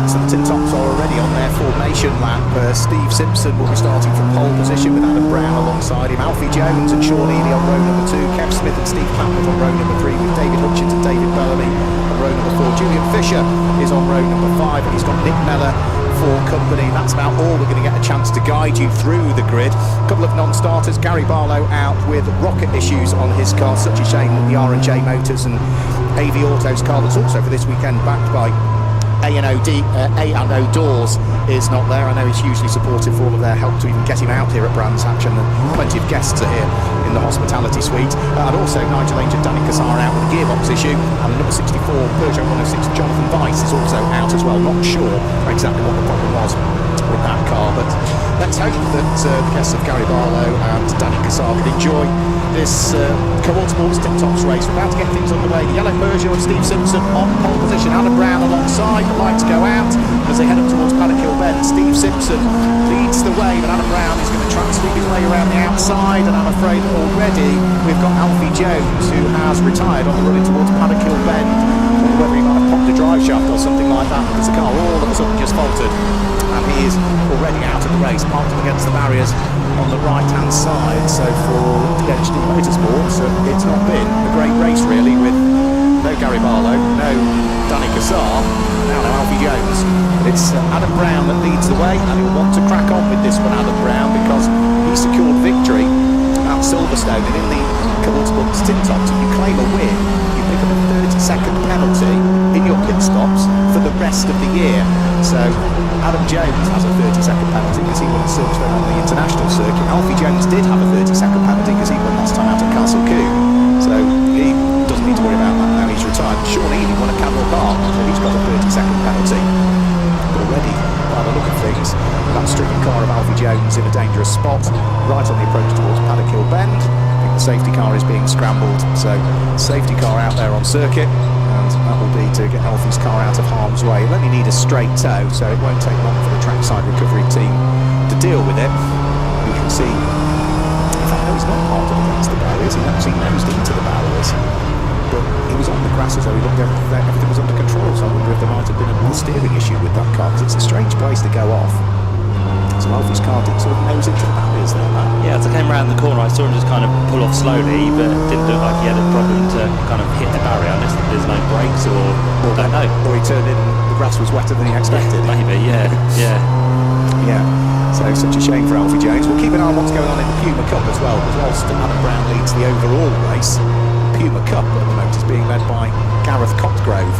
So the Tin Tops are already on their formation lap. Steve Simpson will be starting from pole position with Adam Brown alongside him. Alfie Jones and Sean Ely on row number 2. Kev Smith and Steve Clampett on row number 3 with David Hutchins and David Bellamy on row number 4. Julian Fisher is on row number 5 and he's got Nick Mellor for company. That's about all. We're going to get a chance to guide you through the grid. A couple of non-starters. Gary Barlow out with rocket issues on his car. Such a shame that the R&J Motors and AV Autos car that's also for this weekend backed by A&O Doors is not there. I know he's hugely supportive for all of their help to even get him out here at Brands Hatch, and plenty of guests are here in the hospitality suite. And also Nigel Ainge and Danny Cassar out with a gearbox issue, and the number 64 Peugeot 106 Jonathan Weiss is also out as well. Not sure exactly what the problem was with that car, but let's hope that the guests of Gary Barlow and Danny Cassar can enjoy this Co-Ord Sports Tin Tops race. We're about to get things underway. The yellow Peugeot of Steve Simpson on pole position. Adam Brown alongside. The lights go out as they head up towards Paddock Hill Bend. Steve Simpson leads the way, but Adam Brown is going to try and sweep his way around the outside, and I'm afraid that already we've got Alfie Jones, who has retired on the run towards Paddock Hill Bend. I wonder whether he might have popped a drive shaft or something like that, because the car all of a sudden just faltered, and he is already out of the race, parked up against the barriers on the right hand side. So for DHD Motorsports, it's not been a great race really, with no Gary Barlow, no Danny Cassar, now no Alfie Jones. But it's Adam Brown that leads the way, and he'll want to crack on with this one, Adam Brown, because he secured victory at Silverstone, and in the Co-Ord Sports Tin Tops, if you claim a win, you pick up a 30-second penalty in your pit stops for the rest of the year. So Adam Jones has a 30-second penalty because he won at Silverstone on the international circuit. Alfie Jones did have a 30-second penalty because he won last time out at Castle Coombe. So he doesn't need to worry about that now, he's retired. Sean Ely won at Cadwell Park, so he's got a 30-second penalty. But already, by the look of things, that stricken car of Alfie Jones in a dangerous spot right on the approach towards Paddock Hill Bend. I think the safety car is being scrambled, so safety car out there on circuit, and that will be to get Alfie's car out of harm's way. It'll only need a straight tow, so it won't take long for the trackside recovery team to deal with it. You can see, in fact, no, he's not parked up against the barriers, he actually nosed into the barriers, but he was on the grass as though he looked everything was under control. So I wonder if there might have been a steering issue with that car, because it's a strange place to go off. So Alfie's car did sort of nose into the barriers there, Matt. Yeah, as I came around the corner, I saw him just kind of pull off slowly, but it didn't look like he had a problem to kind of hit the barrier, unless there's no brakes or I don't know. Or he turned in and the grass was wetter than he expected. Maybe, yeah. So such a shame for Alfie Jones. We'll keep an eye on what's going on in the Puma Cup as well, because whilst Adam Brown leads the overall race, Puma Cup at the moment is being led by Gareth Cotgrove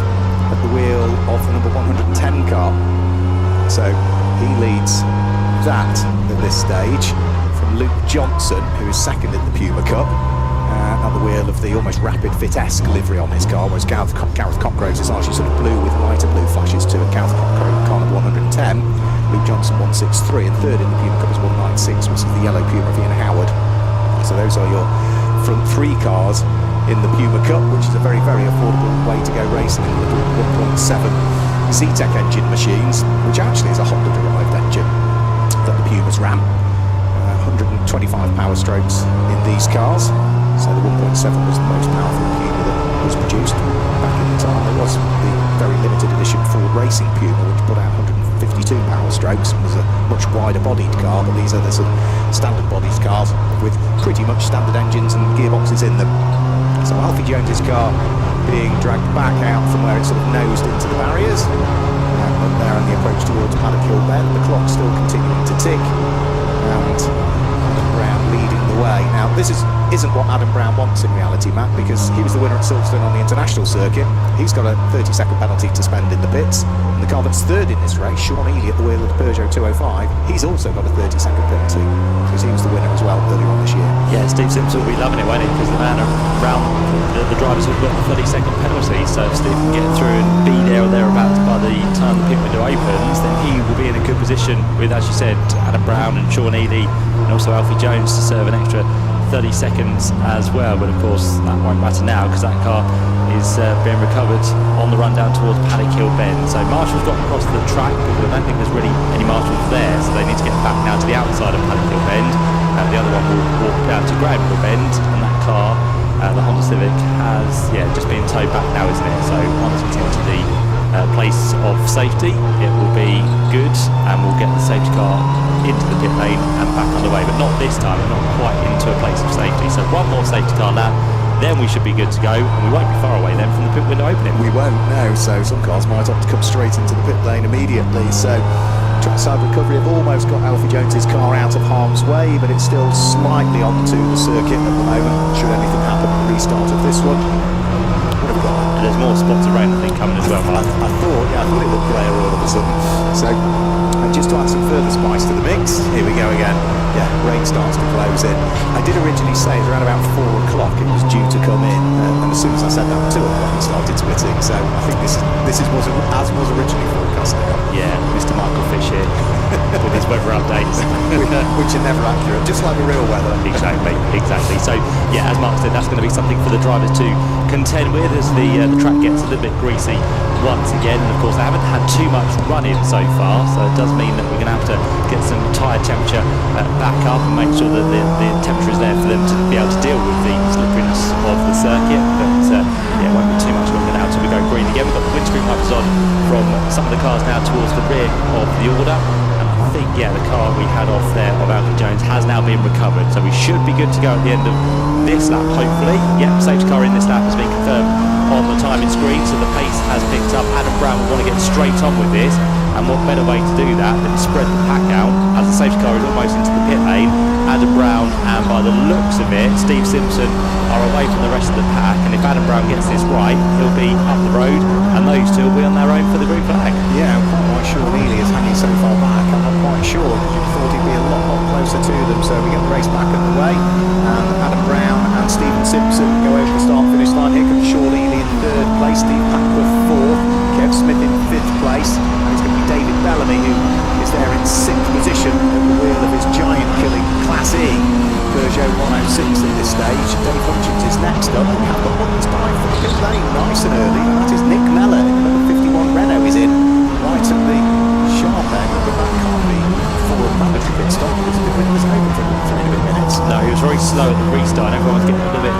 at the wheel of the number 110 car. So he leads that at this stage from Luke Johnson, who is second in the Puma Cup, at the wheel of the almost Rapid Fit-esque livery on his car, whereas Gareth Cotgrove's is actually sort of blue with lighter blue flashes to it. Gareth Cotgrove, car number 110, Luke Johnson 163, and third in the Puma Cup is 196, which is the yellow Puma of Ian Howard. So those are your front three cars in the Puma Cup, which is a very, very affordable way to go racing in little 1.7 Z-Tech engine machines, which actually is a Honda-derived engine that the Pumas ran. 125 power strokes in these cars, so the 1.7 was the most powerful Puma that was produced back in the time. There was the very limited edition Ford Racing Puma, which put out 152 power strokes and was a much wider bodied car, but these are the sort of standard bodied cars with pretty much standard engines and gearboxes in them. So Alfie Jones's car being dragged back out from where it sort of nosed into the barriers, and there on the approach towards Paddock Hill Bend. The clock still continuing to tick, and Adam Brown leading the way. Now this isn't what Adam Brown wants in reality, Matt, because he was the winner at Silverstone on the international circuit. He's got a 30-second penalty to spend in the pits, and the car that's third in this race, Sean Ely at the wheel of the Peugeot 205, he's also got a 30-second penalty because he was the winner as well earlier on this year. Yeah, Steve Simpson will be loving it, won't he? Because the man around the drivers have got a 30-second penalty, so if Steve can get through and be there or thereabouts by the time the pit window opens, then he will be in a good position with, as you said, Adam Brown and Sean Ely and also Alfie Jones to serve an extra 30 seconds as well. But of course that won't matter now because that car is being recovered on the run down towards Paddock Hill Bend. So Marshall's got across the track, but I don't think there's really any Marshalls there, so they need to get back now to the outside of Paddock Hill Bend. The other one will walk down to Graham Hill Bend, and that car, the Honda Civic, has just been towed back now, isn't it? So Honda's getting to the place of safety, it will be good, and we'll get the safety car into the pit lane and back underway. But not this time, we're not quite into a place of safety. So one more safety car lap, then we should be good to go, and we won't be far away then from the pit window opening. We won't, no. So some cars might opt to come straight into the pit lane immediately. So trackside recovery have almost got Alfie Jones's car out of harm's way, but it's still slightly onto the circuit at the moment. Should anything happen at the restart of this one, what have we got? There's more spots of rain, I think, coming as well, Mark. I thought it looked clear all of a sudden. So just to add some further spice to the mix, here we go again. Yeah, rain starts to close in. I did originally say around about 4 o'clock it was due to come in, and as soon as I said that, 2 o'clock it started spitting. So I think this was as was originally forecast. Yeah, Mr. Michael Fish here with his weather updates, which are never accurate, just like the real weather. Exactly. So yeah, as Mark said, that's going to be something for the drivers to contend with as the track gets a little bit greasy once again. And of course, they haven't had too much run-in so far, so it does mean that we're going to have to get some tyre temperature back up and make sure that the temperature is there for them to be able to deal with the slipperiness of the circuit. But yeah, it won't be too much longer now until we go green again. We've got the windscreen wipers on from some of the cars now towards the rear of the order. I think, yeah, the car we had off there of Alfie Jones has now been recovered, so we should be good to go at the end of this lap, hopefully. Yeah, safety car in this lap has been confirmed on the timing screen, so the pace has picked up. Adam Brown will want to get straight on with this, and what better way to do that than spread the pack out as the safety car is almost into the pit lane. Adam Brown, and by the looks of it, Steve Simpson are away from the rest of the pack, and if Adam Brown gets this right, he'll be up the road, and those two will be on their own for the green flag. Yeah, I'm quite sure Neely is hanging so far back. I'm not quite sure. I thought he'd be a lot closer to them, so we get the race back underway, and Adam Brown and Stephen Simpson go over the start-finish line. Here comes Sean Ely in 3rd place, Steve Packworth 4th, Kev Smith in 5th place, and it's going to be David Bellamy who is there in 6th position at the wheel of his giant-killing Class E Peugeot 106 at this stage. Dave Hutchins is next up, and we have got Mullins by from the pit lane nice and early, and that is Nick Mellor in the number 51 Renault is in right at the sharp end, but that can't be for a mandatory pit stop because the window was open for 3 and a bit minutes. No, he was very slow at the restart, and everyone was getting a little bit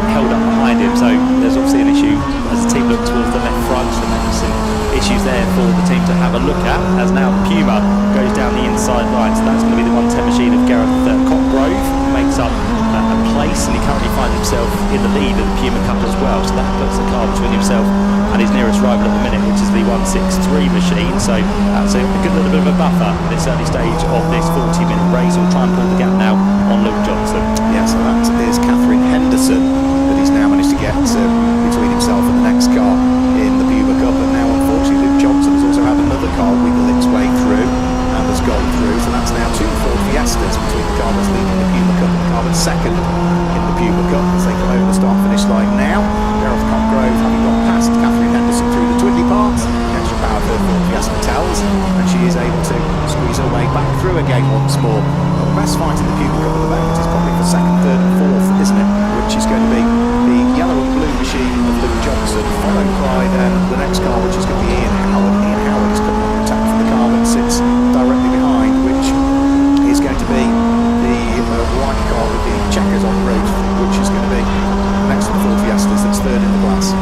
held up behind him, so there's obviously an issue as the team look towards the left front, so maybe some issues there for the team to have a look at, as now Puma goes down the inside line, so that's going to be the 110 machine of Gareth Cockgrove, who makes up a place, and he currently finds himself in the lead of the Puma Cup as well, so that puts the car between himself and his nearest rival at the minute, which is the 163 machine, so that's a good little bit of a buffer at this early stage of this 40-minute race. We'll try and pull the gap now on Luke Johnson. Yeah, so that is Catherine Henderson that he's now managed to get between himself and the next car in the Puma Cup, and now unfortunately Luke Johnson has also had another car wiggle its way through and has gone through, so that's now 2 Ford Fiestas between the car that's leading the Puma Cup and the car that's second in the Puma Cup as they come over the start-finish line now. Gareth Cockgrove having gone past Catherine Henderson through the twiddly parts, the extra power of her Ford Fiesta tells, and she is able to squeeze her way back through again once more. Well, the best fight in the Puma Cup at the moment is probably for 2nd, 3rd and 4th, isn't it? Which is going to be the yellow and blue machine of Luke Johnson, followed by then the next car, which is going to be Ian Howard. Ian Howard is coming under attack from the car that sits directly behind, which is going to be the white car with the checkers on the roof, which is going to be next to the Ford Fiestas that's 3rd in the class.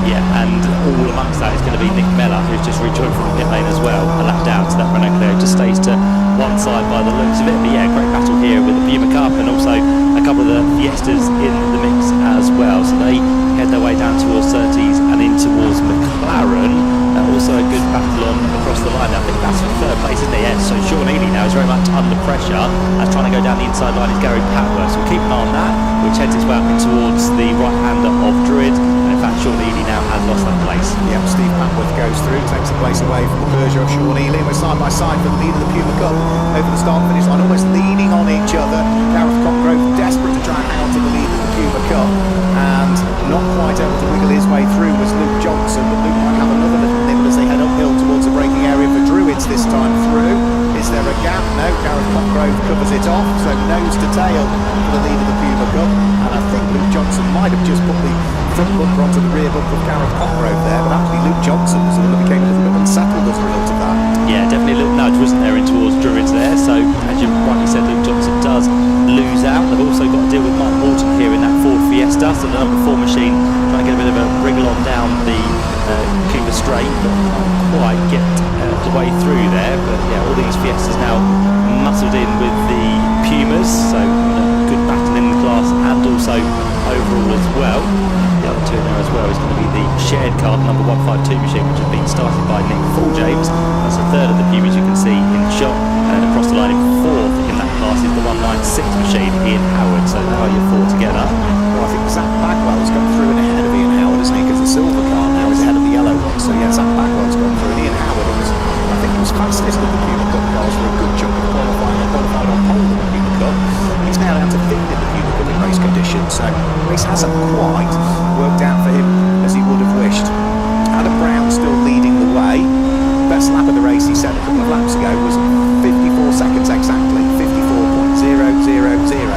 Yeah, and all amongst that is going to be Nick Mellor, who's just rejoined from the pit lane as well, a lap down, so that Renault Clio just stays to one side by the looks of it. But yeah, great battle here with the Puma Cup, and also a couple of the Fiestas in the mix as well, so they head their way down towards Surtees and in towards McLaren. Also a good battle on across the line. I think that's for 3rd place, isn't it? Yeah, so Sean Ely now is very much under pressure as trying to go down the inside line is Gary Patworth, so we'll keep an eye on that, which heads its way up towards the right-hander of Druid, and in fact Sean Ely now has lost that place. Yep, Steve Patworth goes through, takes the place away from the Peugeot of Sean Ely. We're side by side for the lead of the Puma Cup over the start-finish line, almost leaning on each other. Gareth Cockgrove desperate to try and hang on to the lead of the Puma Cup, and not quite able to wiggle his way through was Luke Johnson, but Luke might have another little nibble as they head uphill towards the braking area for Druids this time through. Is there a gap? No, Gareth Cockgrove covers it off, so nose to tail for the lead of the Puma Cup, and I think Luke Johnson might have just put the front bumper onto the rear bumper of Gareth Cockgrove there, but actually Luke Johnson was the one that became a little bit unsettled as a result of that. Yeah, definitely a little nudge, wasn't there, in towards Druids there, so as you rightly said, Luke Johnson does lose out. They've also got to deal with Mark Morton here in that Ford Fiesta. dust, and the number 4 machine trying to get a bit of a wriggle on down the Cooper straight, but can't quite get the way through there. But yeah, all these Fiestas now muscled in with the Pumas, so good battle in the class and also overall as well. The other two in there as well is going to be the shared car, number 152 machine, which has been started by Nick Fulljames. That's a third of the Pumas you can see in shot, and across the line in fourth in that class is the 196 machine, Ian Howard. So there are your 4 together. Well, I think Zach Bagwell's gone through and ahead of Ian Howard, hasn't he? Because the silver car now is ahead of the yellow one. So yeah, Zach Bagwell's gone through, and Ian Howard was, I think, he was fastest of the Puma Cup cars for a good chunk of qualifying. He qualified on pole in the Puma Cup. He's now down to 5th in the Puma Cup in race conditions. So the race hasn't quite worked out for him as he would have wished. Adam Brown still leading the way. Best lap of the race, he said a couple of laps ago, was 54 seconds exactly. 54.000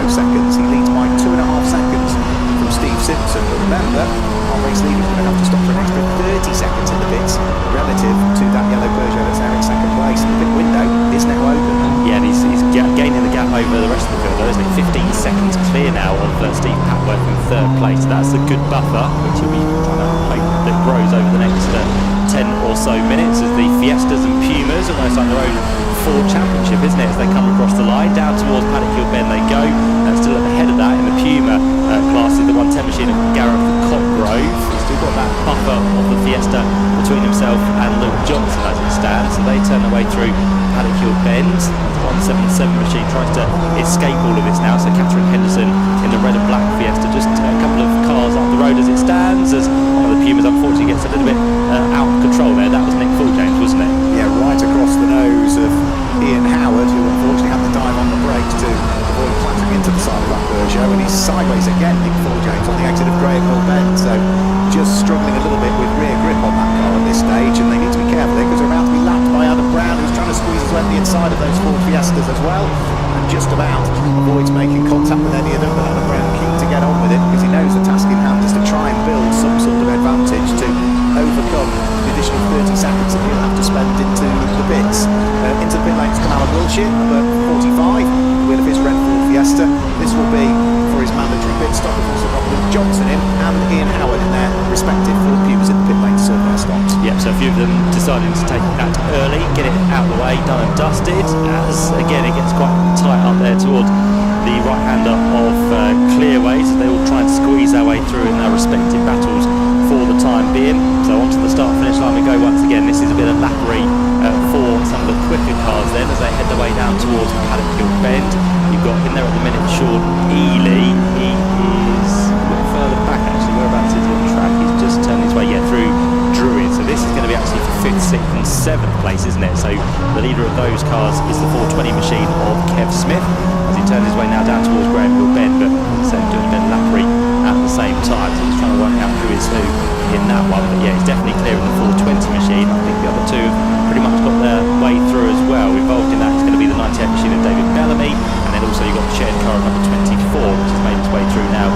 seconds. He leads by 2.5 seconds from Steve Simpson. But remember, our race leader is going to have to stop for an extra 30 seconds in the pits relative to that yellow Peugeot that's now in second place. The pit window is now open. Yeah, and he's gaining the gap over the rest of the field, though, isn't he? 15 seconds clear now of Steve Patworth in third place. That's a good buffer, which he'll be trying to hope that grows over the next 10 or so minutes as the Fiestas and Pumas, almost like their own Ford Championship, isn't it? As they come across the line, down towards Paddock Hill Bend they go, and still at the head of that in the Puma class is the 110 machine of Gareth Cotgrove. He's still got that buffer of the Fiesta between himself and Luke Johnson as it stands, so they turn their way through Paddock Hill Bend. The 177 machine tries to escape all of this now, so Catherine Henderson in the red and black Fiesta, just a couple of cars up the road as it stands, as one of the Pumas unfortunately gets a little bit out of control there. That was Nick Fulljames, wasn't it? Yeah, right across the nose of Ian Howard, who unfortunately had to dive on the brakes to avoid clattering into the side of that Peugeot, and he's sideways again, Nick Fulljames, on the exit of Graham Hill Bend. So just struggling a little bit with rear grip on that car at this stage, and they need to be careful there because they're about to be lapped by Adam Brown, who's trying to squeeze his way on the inside of those Ford Fiestas as well, and just about avoids making contact with any of them. But Adam Brown keen to get on with it because he knows the task in hand is to try and build some sort of advantage to overcome the additional 30 seconds that he'll have to spend into the pits. Into the pit lanes come Alan Wilshire, number 45, the wheel of his red Ford Fiesta. This will be for his mandatory pit stop. We've also got Luke Johnson in and Ian Howard in their respective Ford Pumas in the pit lane to serve their stops. Yeah, so a few of them deciding to take that early, get it out of the way, done and dusted, as again it gets quite tight up there toward the right-hander of Clearways, as they all try and squeeze their way through in their respective battles for the time being. So onto the start-finish line we go once again. This is a bit of lappery for some of the quicker cars then as they head their way down towards Paddock Hill Bend. You've got in there at the minute Sean Ely. He is a bit further back actually. Whereabouts is he on the track? He's just turned his way through Druid. So this is going to be actually for 5th, 6th and 7th place, isn't it? So the leader of those cars is the 420 machine of Kev Smith as he turns his way now down towards Graham Hill Bend, but doing a bit of lappery at the same time. So he's trying to work out who is who in that one. But yeah, he's definitely clearing the 420 machine. I think the other two pretty much got their way through as well. Involved in that is going to be the 98 machine of David Bellamy, and then also you've got the shared car of number 24, which has made its way through now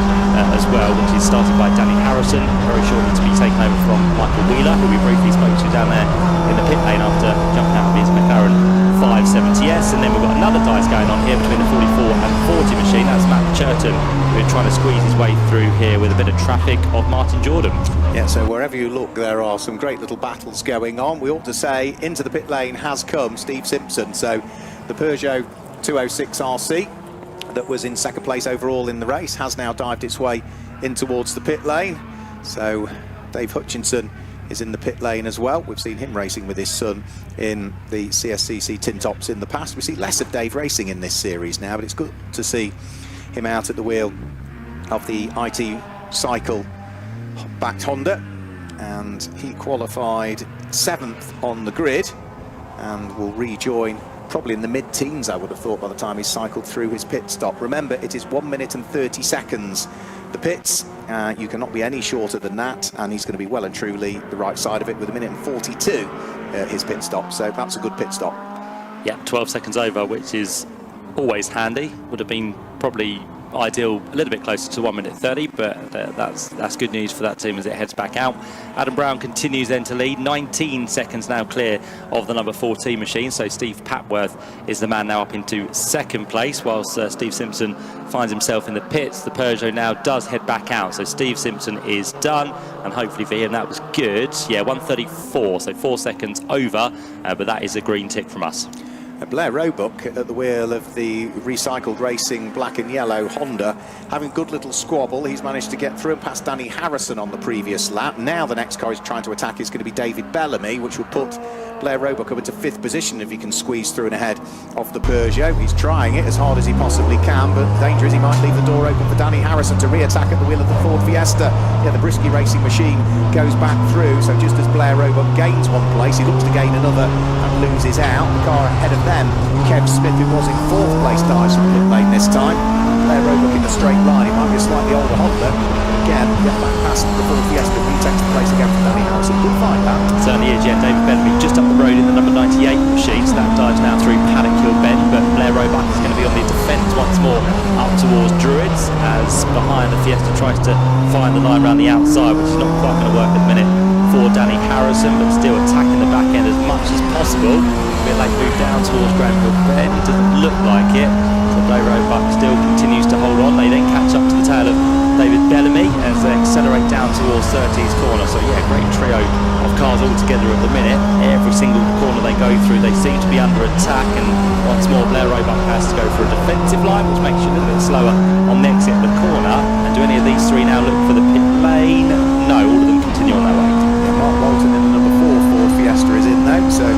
as well, which is started by Danny Harrison, very shortly to be taken over from Michael Wheeler, who we briefly spoke to down there in the pit lane after jumping out of his McLaren 570S. And then we've got another dice going on here between the 44 and 40 machine. That's Matt Churton, who's trying to squeeze his way through here with a bit of traffic of Martin Jordan. Yeah, so wherever you look there are some great little battles going on. We ought to say into the pit lane has come Steve Simpson. So the Peugeot 206 RC that was in second place overall in the race has now dived its way in towards the pit lane. So Dave Hutchinson is in the pit lane as well. We've seen him racing with his son in the CSCC tin tops in the past. We see less of Dave racing in this series now, but it's good to see him out at the wheel of the IT Cycle backed Honda, and he qualified 7th on the grid and will rejoin probably in the mid-teens, I would have thought, by the time he's cycled through his pit stop. Remember, it is 1 minute and 30 seconds. The pits, you cannot be any shorter than that, and he's going to be well and truly the right side of it with 1 minute and 42 his pit stop, so that's a good pit stop. Yeah, 12 seconds over, which is always handy. Would have been probably ideal, a little bit closer to 1 minute 30, but that's good news for that team as it heads back out. Adam Brown continues then to lead, 19 seconds now clear of the number 14 machine, so Steve Papworth is the man now up into second place, whilst Steve Simpson finds himself in the pits. The Peugeot now does head back out, so Steve Simpson is done, and hopefully for him that was good. Yeah, 1:34, so 4 seconds over, but that is a green tick from us. Blair Roebuck at the wheel of the recycled racing black and yellow Honda, having a good little squabble. He's managed to get through and past Danny Harrison on the previous lap. Now the next car he's trying to attack is going to be David Bellamy, which will put Blair Roebuck up into 5th position if he can squeeze through and ahead of the Peugeot. He's trying it as hard as he possibly can, but the danger is he might leave the door open for Danny Harrison to re-attack at the wheel of the Ford Fiesta. Yeah, the Brisky Racing machine goes back through, so just as Blair Roebuck gains one place, he looks to gain another and loses out. The car ahead of them, Kev Smith, who was in 4th place, dives from pit lane this time. Blair Roebuck in a straight line. It might be a slightly older Honda. Again, get back past the Ford Fiesta, retakes the place again from Danny Harrison. Good fight, that. Certainly is, yeah. David Bellamy just up the road in the number 98 machine, so that dives now through Paddock Hill Bend, but Blair Roebuck is going to be on the defence once more up towards Druids, as behind the Fiesta tries to find the line around the outside, which is not quite going to work at the minute for Danny Harrison, but still attacking the back end as much as possible. A bit late move down towards Granville Bend, it doesn't look like it, so Blair Roebuck still continues to hold on. They then catch up to the tail of David Bellamy as they accelerate down towards 30's corner. So yeah, great trio of cars all together at the minute. Every single corner they go through, they seem to be under attack, and once more Blair Roebuck has to go for a defensive line, which makes you a little bit slower on the exit of the corner. And do any of these three now look for the pit lane? No, all of them continue on their way. Yeah, Mark Walton in the number 4 Ford Fiesta is in though, so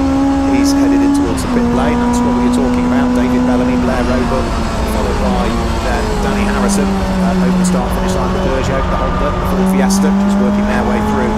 he's headed in towards the pit lane. That's what we were talking about. David Bellamy, Blair Roebuck, followed by Danny Harrison. Open start, finish line, the Peugeot, the Honda, the Ford Fiesta, which is working their way through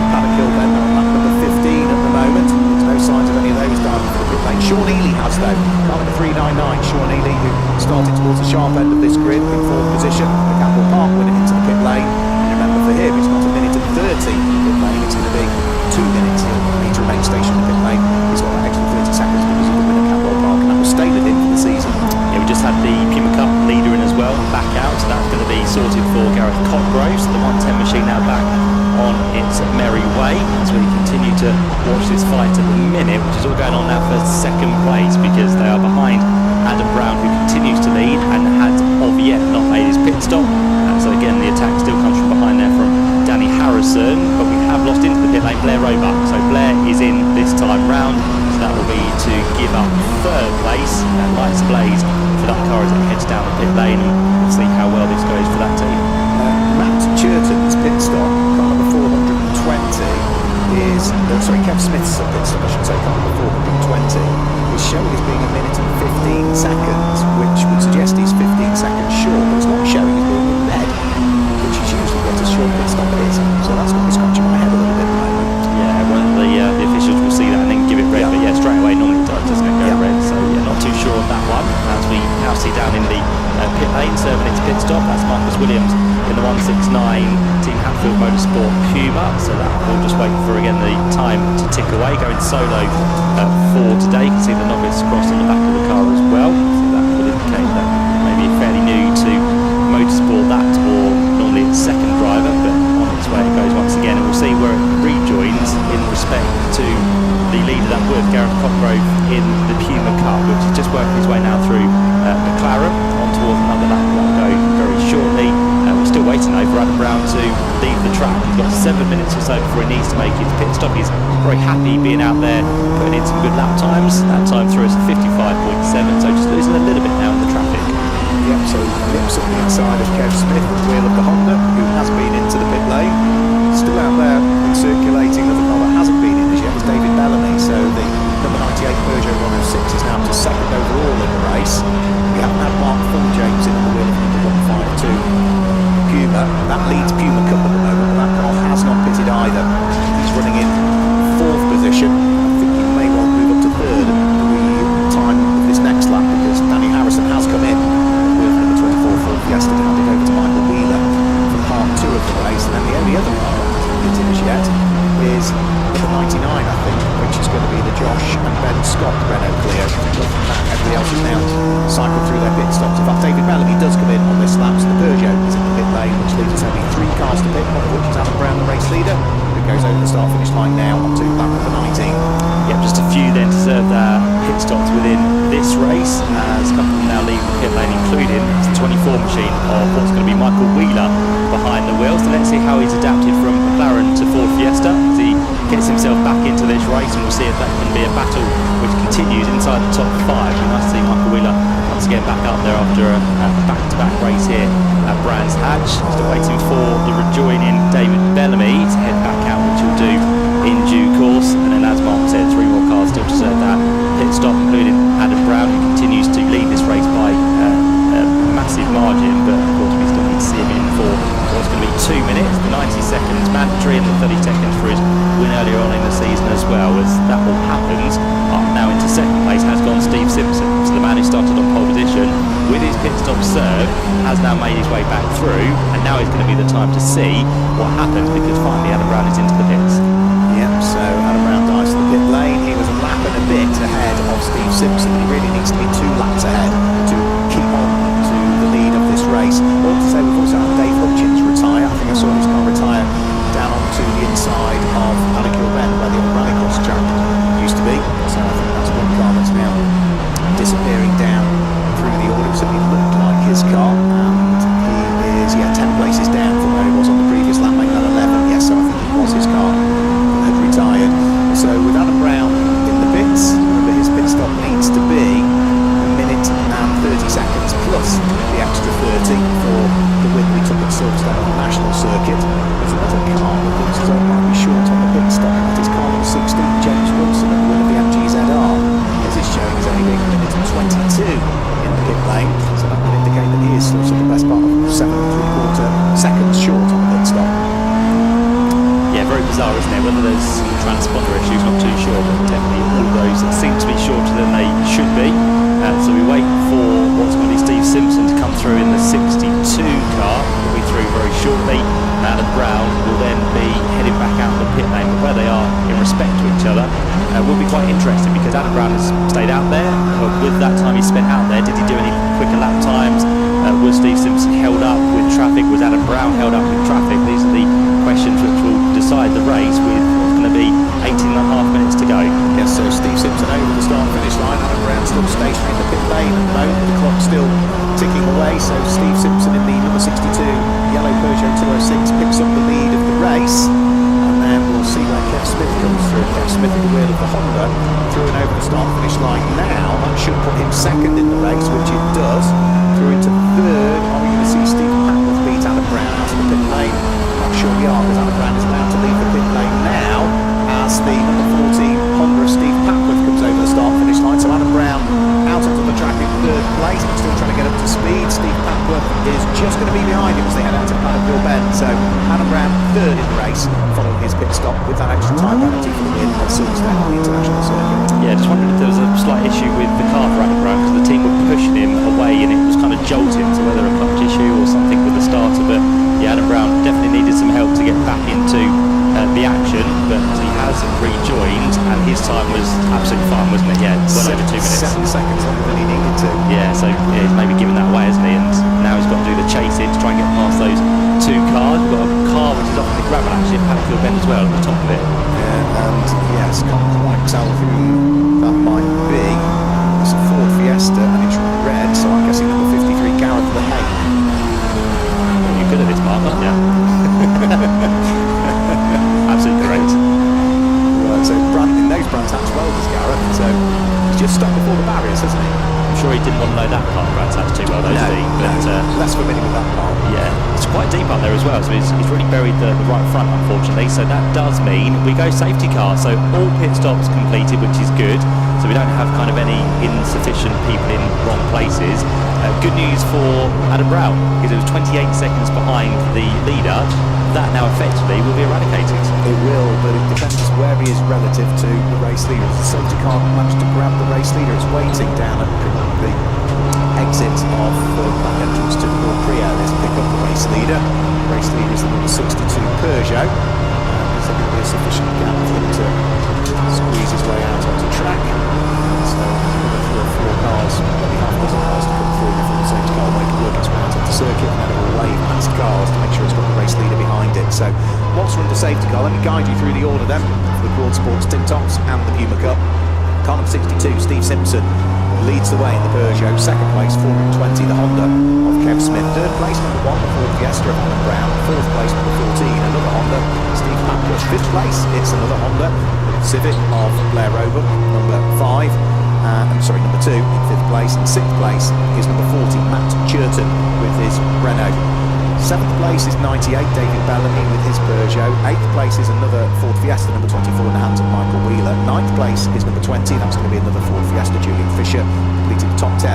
Paddock Hill Bend on lap number 15 at the moment. There's no signs of any of those diving for the pit lane. Sean Ely has though, car number 399. Sean Ely, who started towards the sharp end of this grid in 4th position. The Campbell Park winning into the pit lane. And remember, for him, it's not a minute and 30 pit lane, it's going to be 2 minutes. He'll need to remain stationed in the pit lane. He's got that extra 30 seconds because of the win at Campbell Park, and that was stated in for the season. Yeah, we just had the Puma Cup leader in as well, back out, so that's going to be sorted for Gareth Cotgrove. So the 110 machine now back on its merry way as we continue to watch this fight at the minute, which is all going on now for second place, because they are behind Adam Brown, who continues to lead and has of yet not made his pit stop. So again, the attack still comes from behind there from Danny Harrison, but we have lost into the pit lane Blair Roebuck. So Blair is in this time round, so that will be to give up 3rd place, and lights ablaze for that car as it heads down the pit lane, and we'll see how well this goes for that team. Matt Churton's pit stop, car number 420, is, Kev Smith's pit stop, I should say, car number 420, is showing as being a minute and 15 seconds, which would suggest he's 15 seconds short, but it's not showing as being in red, which is usually what a short pit stop is. So that's got me scratching my head a little bit at the moment. Yeah, one of the officials will see that and then give it red, but yeah, straight away normally it doesn't go red, so yeah, not too sure on that one. As we now see down in the pit lane, serving its pit stop, that's Marcus Williams in the 169 Team Hatfield Motorsport Puma, so that will just wait for again the time to tick away, going solo for today. You can see the novice cross on the back of the car as well, so that would indicate that maybe fairly new to motorsport, that, or normally it's second driver, but on its way it goes once again, and we'll see where it rejoins in respect to the leader that was Gareth Cotgrove in the Puma Cup, which is just working his way now through McLaren on towards another lap that will go very shortly. We're still waiting though for Adam Brown to leave the track. He's got 7 minutes or so before he needs to make his pit stop. He's very happy being out there, putting in some good lap times. That time through is 55.7, so just losing a little bit now in the traffic. Yep, so Lips on the inside of Kev Smith, the wheel of the Honda, who has been into the pit lane. Still out there and circulating. Another car that hasn't been in as yet is David Bellamy, so the number 98 Peugeot 106 is now up to 2nd overall in the race. We haven't had Mark James in at the wheel of number 152 Puma. That leads Puma Cup at the moment, but that car has not pitted either. He's running in 4th position. I think he may well move up to 3rd at the time of this next lap, because Danny Harrison has come in with number 24 Ford Fiesta to hand it over to Michael Wheeler for part 2 of the race. And then the only other car that hasn't pitted as yet is number 99, I think, which is going to be the Josh and Ben Scott Renault Clio. But from that, everybody else is now cycled through their pit stops. In fact, David Bellamy does come in on this lap, so the Peugeot is in the pit lane, which leaves us only 3 cars to pit, one of which is Adam Brown, the race leader, who goes over the start-finish line now onto lap number 19. Yeah, just a few then to serve their pit stops within this race, as a couple of them now leave the pit lane, including the 24 machine of what's going to be Michael Wheeler behind the wheels. So let's see how he's adapted from McLaren to Ford Fiesta as he gets himself back into this race, and we'll see if that can be a battle which continues inside the top 5. It'd be nice to see Michael Wheeler once again back up there after a back-to-back race here at Brands Hatch. Still waiting for the rejoining David Bellamy to head back out, which he'll do in due course. And then, as Mark said, 3 more cars still to serve that pit stop, including Adam Brown, who continues to lead this race by a massive margin, but of course we still need to see him in for what's going to be 2 minutes, the 90 seconds mandatory, and the 30 seconds for his win earlier on in the season as well. As that all happens, up now into second place has gone Steve Simpson. So the man who started on pole position with his pit stop serve has now made his way back through, and now is going to be the time to see what happens, because finally Adam Brown is into the pits. Yep, so Adam Brown dives to the pit lane. He was a lap and a bit ahead of Steve Simpson, but he really needs to be 2 laps ahead to keep on to the lead of this race. All to say, we've also had Dave Hutchins retire. I think I saw his car retire down onto the inside of Alickill Bend, where the old rallycross track used to be. So I think that's one car that's now disappearing down through the order. It certainly looked like his car, and he is 10 places down from where he was on the previous lap, making that 11. Yes, so I think it was his car that had retired. So with Adam Brown in the pits, remember his pit stop needs to be 1 minute and 30 seconds plus the extra 30 for the win we took at Silverstone on the national circuit. There's another car that looks as though it might be short on the pit stop. That is car number 16, James Wilson, at the win of the MGZR. As it's showing, he's only being 1 minute and 22 in the pit lane, so that would indicate that he is still sort of the best part of 7 3/4 seconds short on the pit stop. Yeah, very bizarre, isn't it? Whether there's transponder issues, not too sure, but definitely all of those seem to be shorter than they should be. So we wait for what's going to be Steve Simpson to come through in the 62 car. He'll be through very shortly. And Adam Brown will then be heading back out of the pit lane, but where they are in respect to each other will be quite interesting, because Adam Brown has stayed out there. With that time he spent out there, did he do any quicker lap times? Was Steve Simpson held up with traffic? Was Adam Brown held up with traffic? These are the questions which will decide the race, with what's going to be 18.5 minutes to go. Yes, so Steve Simpson over the start-finish line. Adam Brown still stationary in the pit lane at the moment. The clock's still ticking away, so Steve Simpson in the number 62 yellow Peugeot 206 picks up the lead of the race. And then we'll see where Kev Smith comes through. Kev Smith at the wheel of the Honda, through and over the start-finish line now. That should put him second in the race, which it does. Through into third. Are we going to see Steve Patworth beat Adam Brown out of the pit lane? Not sure we are, because Adam Brown is allowed to leave the pit lane now, as the number 14 Honda of Steve Patworth comes over the start-finish line. So Adam Brown out onto the track in third place, but still trying to get up to speed. Steve Patworth is just going to be behind him as they head out to Alickill Bend. So Adam Brown third in the race, following his pit stop with that extra time penalty for the win at Silverstone on the international circuit. Yeah, just wondered if there was a slight issue with the car for Adam Brown, because the team were pushing him away and it was kind of jolting, so whether a clutch issue or something with the starter. But yeah, Adam Brown definitely needed some help to get back into the action, but he has rejoined, and his time was absolutely fine, wasn't it? Yeah, well over 2 minutes. 7 seconds longer than he needed to. Yeah, so yeah, he's maybe given that away, hasn't he? And now he's got to do the chasing to try and get past those 2 cars. We've got a car which is off the gravel actually at Alickill Bend as well at the top of it. Yeah, and yes, can't quite tell who that might be. It's a Ford Fiesta and it's red, so I'm guessing number 53 Gareth Lehane. Well, you're good at this, Mark, aren't you? Absolutely great. Right, so Brandon knows Brands Hatch well, does Gareth, so he's just stopped before the barriers, hasn't he? I'm sure he didn't want to know that part of Brands Hatch too well, though, did he? But, less familiar with that part. Yeah, it's quite deep up there as well, so he's really buried the right front, unfortunately. So that does mean we go safety car. So all pit stops completed, which is good. So we don't have kind of any insufficient people in wrong places. Good news for Adam Brown, because it was 28 seconds behind the leader. That now effectively will be eradicated. It will, but it depends where he is relative to the race leader. As the safety car managed to grab the race leader, it's waiting down at the exit of the back entrance to the Grand Prix. Let's pick up the race leader. The race leader is the number 62 Peugeot. Is there going to be a sufficient gap for him to squeeze his way out onto track? guide you through the order then for the Quad Sports Tin Tops and the Puma Cup. Car number 62, Steve Simpson, leads the way in the Peugeot. Second place, 420, the Honda of Kev Smith. Third place, number 1, the Ford Fiesta of Adam Brown. Fourth place, number 14, another Honda, Steve Papworth. Fifth place, it's another Honda, the Civic of Blair Roebuck. Number 5, number 2 in fifth place. And sixth place is number 40, Matt Churton with his Renault. Seventh place is 98, David Bellamy with his Peugeot. Eighth place is another Ford Fiesta, number 24 in the hands of Michael Wheeler. Ninth place is number 20, that's going to be another Ford Fiesta, J.Fisher, completing the top 10.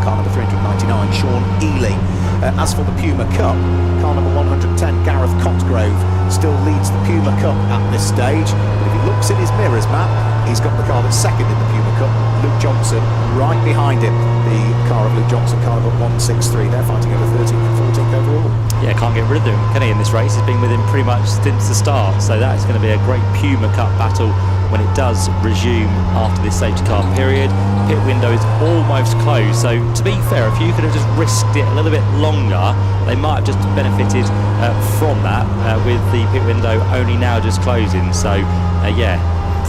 Car number 399, Sean Ely. As for the Puma Cup, car number 110, Gareth Cotgrove, still leads the Puma Cup at this stage. But if he looks in his mirrors, Matt, he's got the car that's second in the Puma Cup, Luke Johnson, right behind him. The car of Luke Johnson, car number 163, they're fighting over 13th and 14th overall. Yeah, can't get rid of him, can he, in this race? He's been with him pretty much since the start, so that's going to be a great Puma Cup battle when it does resume after this safety car period. Pit window is almost closed, so to be fair, if you could have just risked it a little bit longer, they might have just benefited from that, with the pit window only now just closing. So yeah,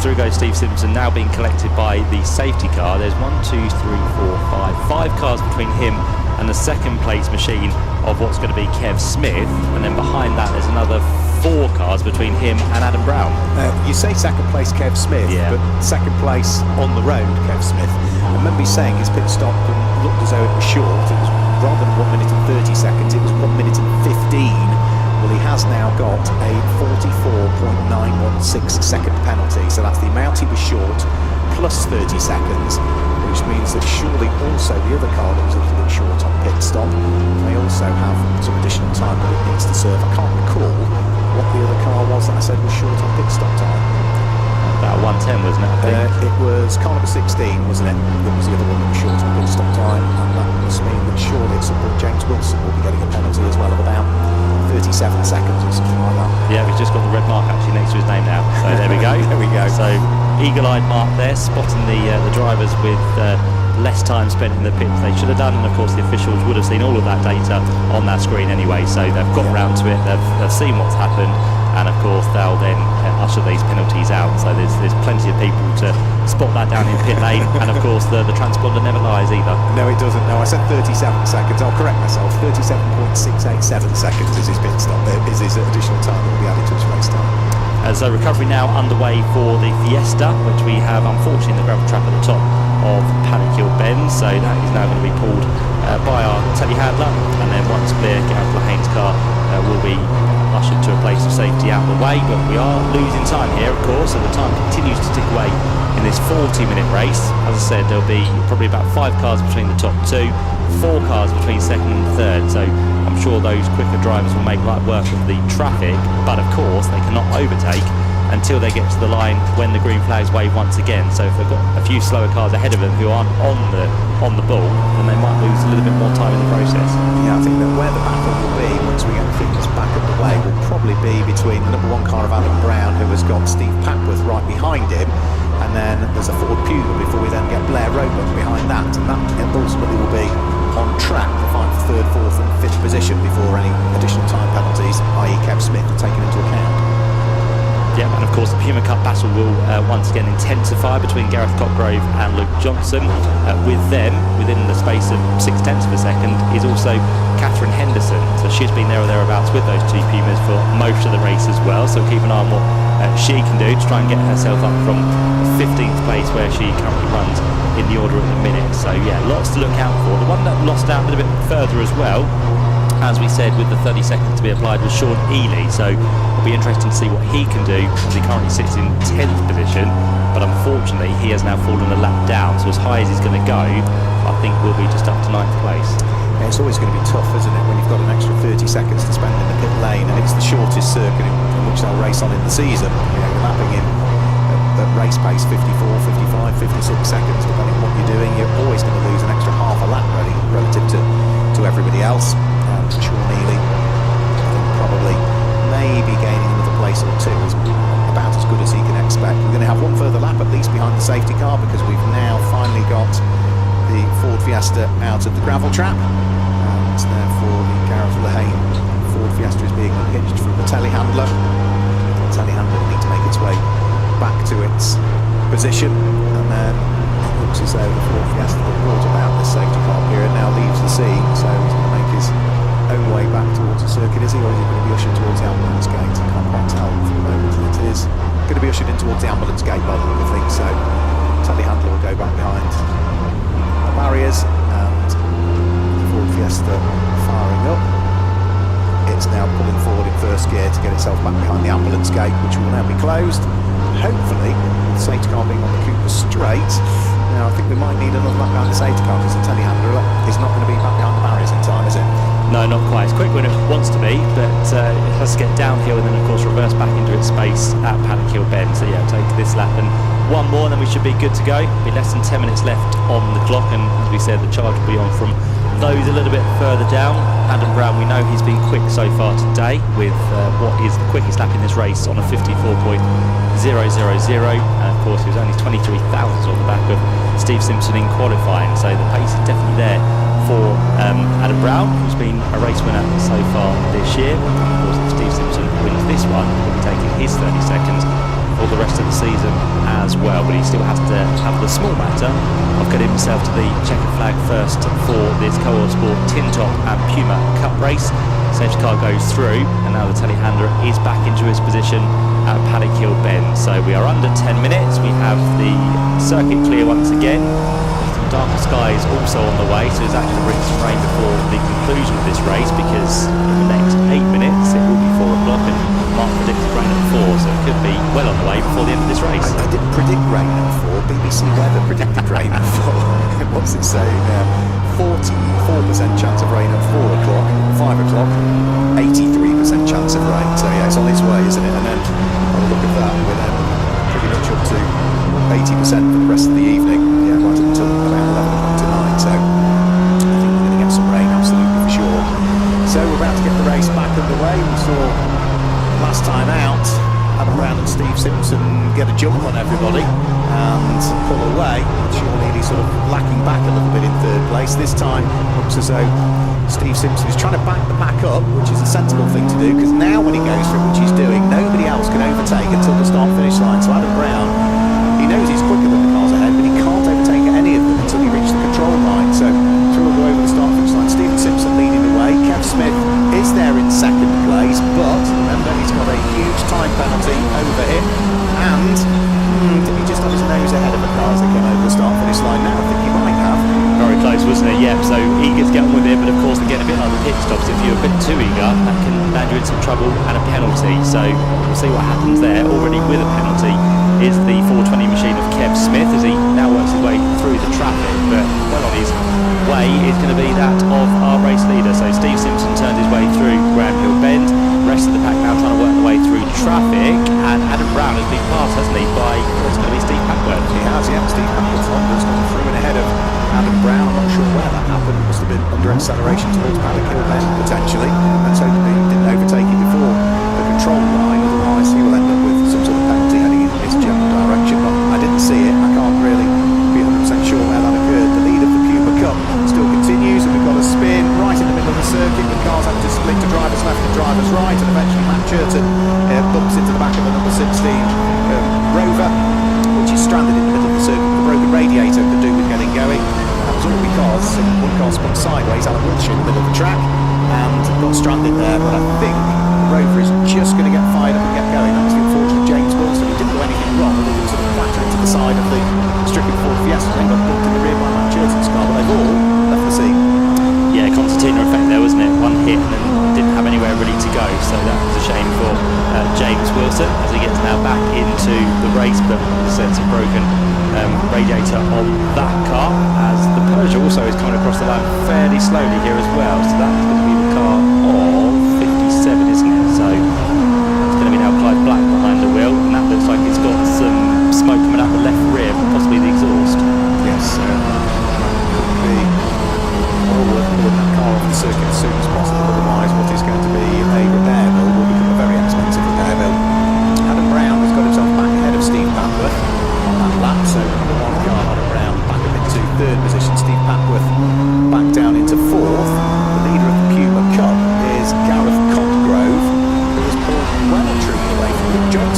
through goes Steve Simpson, now being collected by the safety car. There's 5 cars between him and the second place machine of what's going to be Kev Smith, and then behind that there's another 4 cars between him and Adam Brown. You say second place Kev Smith, yeah, but second place on the road Kev Smith. I remember you saying his pit stop looked as though it was short. It was rather than 1 minute and 30 seconds, it was 1 minute and 15. Well, he has now got a 44.916 second penalty, so that's the amount he was short plus 30 seconds, which means that surely also the other car that was a little bit short on pit stop may also have some additional time that it needs to serve. I can't recall what the other car was that I said was short on pit stop time. About 110, wasn't it, I think? It was car number 16, wasn't it? That was the other one that was short on pit stop time, and that must mean that surely at some point James Wilson will be getting a penalty as well of about 37 seconds or something like that. Yeah, we've just got the red mark actually next to his name now, so there we go. There we go. So eagle-eyed Mark there, spotting the drivers with less time spent in the pits they should have done, and of course the officials would have seen all of that data on that screen anyway, so they've got round to it, they've seen what's happened, and of course they'll then usher these penalties out. So there's plenty of people to spot that down in pit lane, and of course the transponder never lies either. No, it doesn't. No, I said 37 seconds. I'll correct myself. 37.687 seconds is his pit stop. Is his additional time that will be added to his race time. So recovery now underway for the Fiesta, which we have unfortunately the gravel trap at the top of Paddock Hill Bend, so that is now going to be pulled by our telehandler, and then once clear, Gareth Lahane's car will be ushered to a place of safety out of the way. But we are losing time here, of course, and the time continues to tick away in this 40-minute race. As I said, there'll be probably about 5 cars between the top 2, 4 cars between second and third, so I'm sure those quicker drivers will make light work of the traffic, but of course they cannot overtake until they get to the line when the green flags wave once again. So if they've got a few slower cars ahead of them who aren't on the ball, then they might lose a little bit more time in the process. Yeah, I think that where the battle will be once we get the fitness back underway will probably be between the number 1 car of Adam Brown, who has got Steve Papworth right behind him, and then there's a Ford Puma before we then get Blair Roebuck behind that, and that ultimately will be on track to fight for 3rd, 4th and 5th position before any additional time penalties, i.e. Kev Smith, are taken into account. Yeah, and of course the Puma Cup battle will once again intensify between Gareth Cotgrove and Luke Johnson. With them, within the space of 0.6 of a second, is also Catherine Henderson. So she's been there or thereabouts with those 2 Pumas for most of the race as well. So keep an eye on what she can do to try and get herself up from 15th place where she currently runs in the order at the minute. So yeah, lots to look out for. The one that lost out a little bit further as well, as we said, with the 30 seconds to be applied, was Sean Ely. So it'll be interesting to see what he can do, as he currently sits in 10th position, but unfortunately he has now fallen a lap down, so as high as he's going to go, I think we'll be just up to 9th place. Yeah, it's always going to be tough, isn't it, when you've got an extra 30 seconds to spend in the pit lane, and it's the shortest circuit in which they'll race on in the season. You know, you're lapping in at race pace 54, 55, 56 seconds, depending on what you're doing. You're always going to lose an extra half a lap really relative to everybody else. Sean Ely, I think probably maybe gaining another place or 2 is about as good as he can expect. We're going to have 1 further lap at least behind the safety car, because we've now finally got the Ford Fiesta out of the gravel trap, and therefore the Gareth Lahane Ford Fiesta is being unhitched from the telehandler. telehandler will need to make its way back to its position, and then it looks as though the Ford Fiesta that brought about this safety car period now leaves the scene, so he's going to make his own way back towards the circuit, is he, or is he going to be ushered towards the ambulance gate? I can't quite tell for the moment. It is going to be ushered in towards the ambulance gate by the look of things, so telehandler will go back behind the barriers, and the Ford Fiesta firing up. It's now pulling forward in first gear to get itself back behind the ambulance gate, which will now be closed. Hopefully, with the safety car being on the Cooper straight, now I think we might need another lap behind the safety car, because the telehandler is not going to be back behind the barriers in time, is it? No, not quite. It's quick when it wants to be, but it has to get downhill and then, of course, reverse back into its space at Paddock Hill Bend. So, yeah, take this lap and one more, and then we should be good to go. Be less than 10 minutes left on the clock, and as we said, the charge will be on from those a little bit further down. Adam Brown, we know he's been quick so far today with what is the quickest lap in this race on a 54.000, and of course he was only 23 thousandths on the back of Steve Simpson in qualifying, so the pace is definitely there for Adam Brown, who's been a race winner so far this year. Of course, if Steve Simpson wins this one, he'll be taking his 30 seconds for the rest of the season as well, but he still has to have the small matter of getting himself to the checkered flag first for this Co-op Sport Tin Top and Puma Cup race. Safety car goes through, and now the telehandler is back into his position at Paddock Hill Bend. So we are under 10 minutes. We have the circuit clear once again. Some darker skies also on the way, so there's actually a rinse rain before the conclusion of this race, because in the next 8 minutes it will be 4 o'clock and Mark predicted rain at 4, so it could be well on the way before the end of this race. I didn't predict rain at 4. BBC Weather predicted rain at 4. What's it saying now? 44% chance of rain at 4 o'clock, 5 o'clock, 83% chance of rain. So yeah, it's on its way, isn't it? And then have a look at that, we're then pretty much up to 80% for the rest of the evening. Yeah, right until about 11 o'clock tonight. So I think we're going to get some rain, absolutely for sure. So we're about to get the race back underway. We saw last time out Adam Brown and Steve Simpson get a jump on everybody and pull away. Sean Healy sort of lacking back a little bit in third place. This time looks as though Steve Simpson is trying to back the pack up, which is a sensible thing to do, because now when he goes through, which he's doing, nobody else can overtake until the start finish line. So Adam Brown, he knows he's quicker than the cars ahead, but he can't overtake any of them until he reaches the control line. So through all the way over the start finish line, Stephen Simpson leading the way. Kev Smith is there in second place, but remember, he's got a huge time penalty over him, and did he just have his nose ahead of the cars that came over the start finish line? Now I think he might have. Very close, wasn't it? Yeah, so eager to get on with it, but of course, again, a bit like the pit stops, if you're a bit too eager, that can land you in some trouble and a penalty. So we'll see what happens there. Already with a penalty is the 420 machine of Kev Smith, as he now works his way through the traffic, but well on his way is going to be that of our race leader. So Steve Simpson turned his way through Graham Hill Bend. The rest of the pack now trying to work their way through traffic, and Adam Brown has been passed, hasn't he, by what's going to be Steve Packworth. He has, yeah. Steve Packworth's Honda's gone through and ahead of Adam Brown. I'm not sure where that happened. It must have been under acceleration towards Paddock Hill Bend, potentially. Let's hope he didn't overtake him before the control line, otherwise he will end up with some sort of penalty heading in his general direction. But I didn't see it. I can't really be 100% sure where that occurred. The lead of the Puma Cup still continues, and we've got a spin right in the middle of the circuit with cars having to split to drivers left and drivers right, and eventually Matt Churton bumps into the back of the number 16 Rover, which is stranded in the middle of the circuit with a broken radiator to do with getting going. That was all because one car spun sideways, Alan Wiltshire, in the middle of the track, and got stranded there. But I think the Rover is just going to get fired up and get going. That was the unfortunate James Wilson. He didn't do anything wrong, but he sort of clattered into the side of the stricken Ford Fiesta and got bumped in the rear by Matt Churton's car, but they've all left the scene. Yeah, concertina effect there, wasn't it? One hit and then didn't have anywhere ready to go, so that was a shame for James Wilson as he gets now back into the race, but as I said, some broken radiator on that car, as the Peugeot also is coming across the line fairly slowly here as well, so that's going to be the car of 57, isn't it? So it's going to be now Clive Black behind the wheel, and that looks like it's got some smoke coming out the left rear, possibly the exhaust. Yes, could be all worth pulling that car off the circuit as soon as possible, otherwise what is going to be a repair bill will become a very expensive repair bill. Adam Brown has got himself back ahead of Steve Packworth on that lap, so number one car, Adam Brown, back up into third position, Steve Packworth back down into fourth. The leader of the Puma Cup is Gareth Cotgrove, who has pulled well and truly away from the John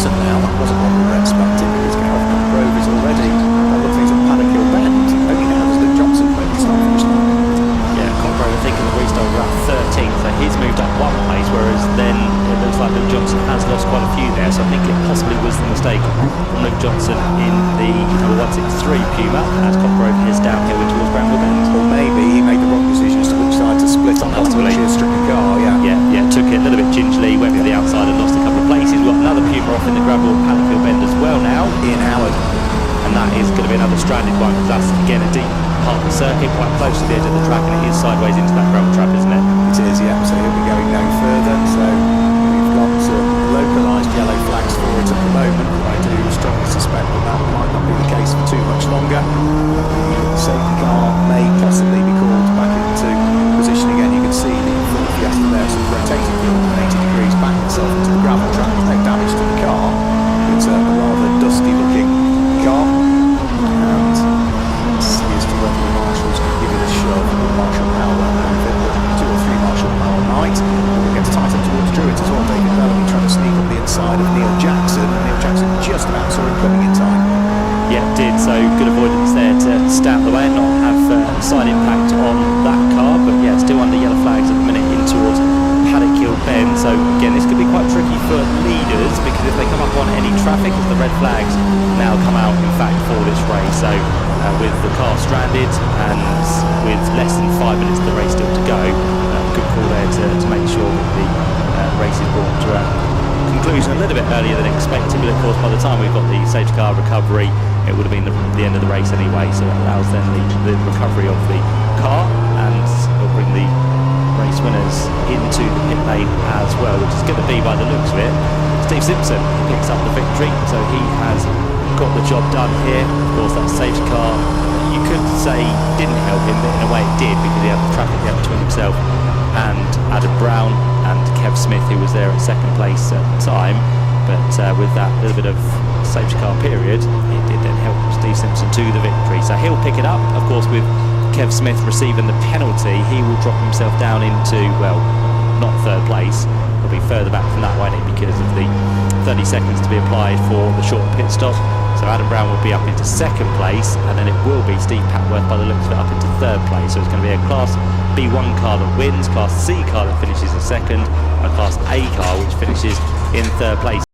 stranded one, because that's again a deep part of the circuit, quite close to the edge of the track, and it is sideways into that gravel trap, isn't it? It is, yeah, so he'll be going no further. So we've got localised yellow flags for it at the moment, but I do strongly suspect that that might not be the case for too much longer. The safety car may possibly be called back into position again. You can see the Ford Fiesta there sort of rotating the 180 degrees back itself into the gravel trap. No damage to the car. It's a rather dusty looking car, and see as to whether the marshals can give it a shove. Marshal Powell won't move it, but 2 or 3 Marshal Powell might. We'll get to tight up towards Druitt as well. David Bellamy trying to sneak on the inside of Neil Jackson, and Neil Jackson just about saw him coming in time. Yeah, did, so good avoidance there to stay out the way and not have side impact on that car, but yeah, still under yellow flags at the minute in towards Paddock Hill Bend. So again, this could be quite tricky for leaders, because if they come up on any traffic, as the red flags now come out in fact for this race. So with the car stranded and with less than 5 minutes of the race still to go, good call there to make sure that the race is brought to a conclusion a little bit earlier than expected, but of course by the time we've got the safety car recovery, it would have been the end of the race anyway, so it allows then the recovery of the car, and it'll bring the race winners into the pit lane as well, which is going to be, by the looks of it, Steve Simpson picks up the victory, so he has got the job done here. Of course that safety car, you could say didn't help him, but in a way it did, because he had the traffic gap between himself and Adam Brown and Kev Smith, who was there at second place at the time, but with that little bit of safety car period, it did then help Steve Simpson to the victory. So he'll pick it up, of course, with Kev Smith receiving the penalty. He will drop himself down into, well, not third place, he'll be further back from that, won't he, because of the 30 seconds to be applied for the short pit stop. So Adam Brown will be up into second place, and then it will be Steve Patworth, by the looks of it, up into third place. So it's going to be a Class B1 car that wins, Class C car that finishes in second, and a Class A car which finishes in third place.